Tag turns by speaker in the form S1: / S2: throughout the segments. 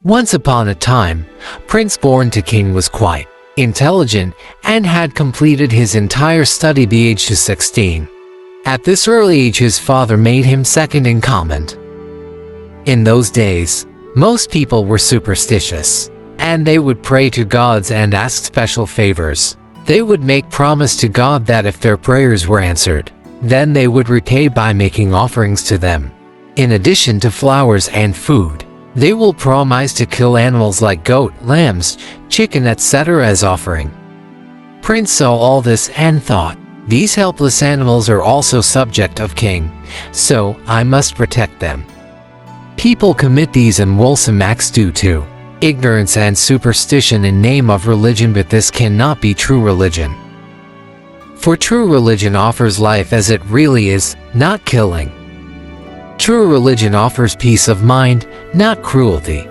S1: Once upon a time, Prince born to king was quite intelligent and had completed his entire study by the age of 16. At this early age, his father made him second in command. In those days, most people were superstitious, and they would pray to gods and ask special favors. They would make promise to God that if their prayers were answered, then they would repay by making offerings to them. In addition to flowers and food, they will promise to kill animals like goat, lambs, chicken, etc. as offering. Prince saw all this and thought, these helpless animals are also subject of king, so I must protect them. People commit these unwholesome acts due to ignorance and superstition in name of religion, but this cannot be true religion. For true religion offers life as it really is, not killing. True religion offers peace of mind, not cruelty.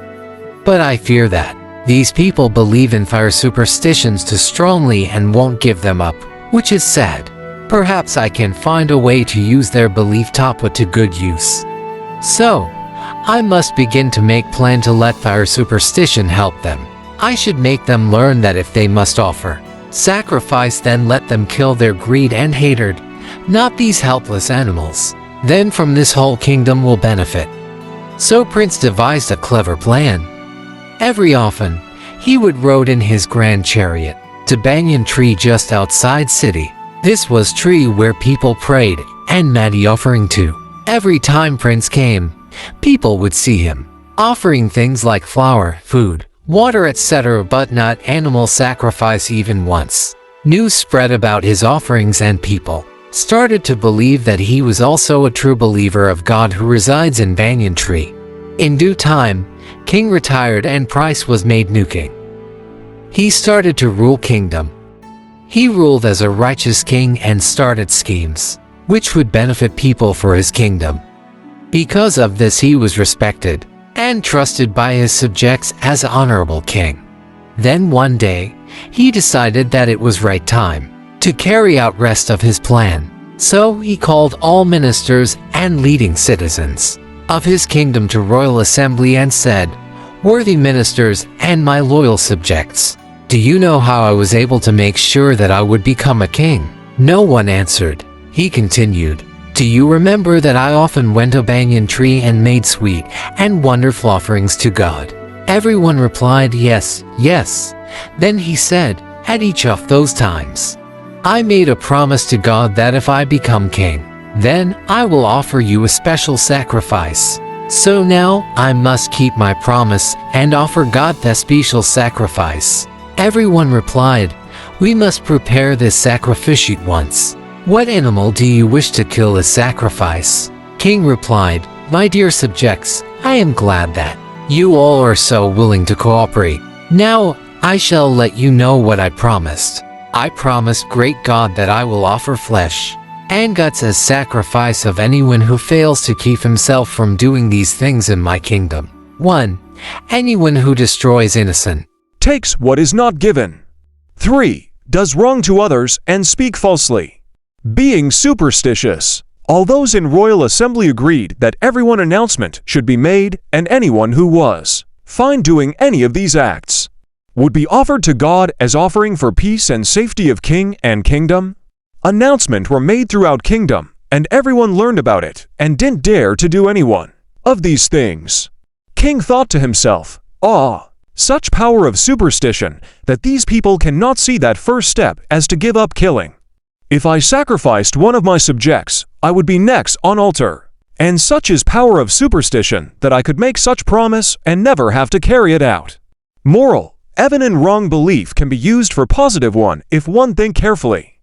S1: But I fear that these people believe in fire superstitions too strongly and won't give them up, which is sad. Perhaps I can find a way to use their belief to put to good use. So, I must begin to make plan to let fire superstition help them. I should make them learn that if they must offer sacrifice, then let them kill their greed and hatred, not these helpless animals. Then from this whole kingdom will benefit. So Prince devised a clever plan. Every often, he would rode in his grand chariot to banyan tree just outside city. This was tree where people prayed and made offering to. Every time Prince came, people would see him offering things like flour, food, water, etc., but not animal sacrifice even once. News spread about his offerings and people started to believe that he was also a true believer of God who resides in banyan tree. In due time, king retired and Prince was made new king. He started to rule kingdom. He ruled as a righteous king and started schemes which would benefit people for his kingdom. Because of this, he was respected and trusted by his subjects as honorable king. Then one day, he decided that it was right time to carry out rest of his plan. So he called all ministers and leading citizens of his kingdom to royal assembly and said, "Worthy ministers and my loyal subjects, do you know how I was able to make sure that I would become a king?" No one answered. He continued, "Do you remember that I often went to banyan tree and made sweet and wonderful offerings to God?" Everyone replied, "Yes, yes." Then he said, "At each of those times, I made a promise to God that if I become king, then I will offer you a special sacrifice. So now I must keep my promise and offer God the special sacrifice." Everyone replied, "We must prepare this sacrifice at once. What animal do you wish to kill as sacrifice?" King replied, "My dear subjects, I am glad that you all are so willing to cooperate. Now I shall let you know what I promised. I promised great God that I will offer flesh and guts as sacrifice of anyone who fails to keep himself from doing these things in my kingdom. 1. Anyone who destroys innocent,
S2: takes what is not given. 3. Does wrong to others and speak falsely. Being superstitious. All those in royal assembly agreed that everyone announcement should be made, and anyone who was found doing any of these acts would be offered to God as offering for peace and safety of king and kingdom. Announcement were made throughout kingdom, and everyone learned about it and didn't dare to do any one of these things. King thought to himself, such power of superstition that these people cannot see that first step as to give up killing. If I sacrificed one of my subjects, I would be next on altar. And such is power of superstition that I could make such promise and never have to carry it out. Moral: even in wrong belief can be used for positive one if one think carefully.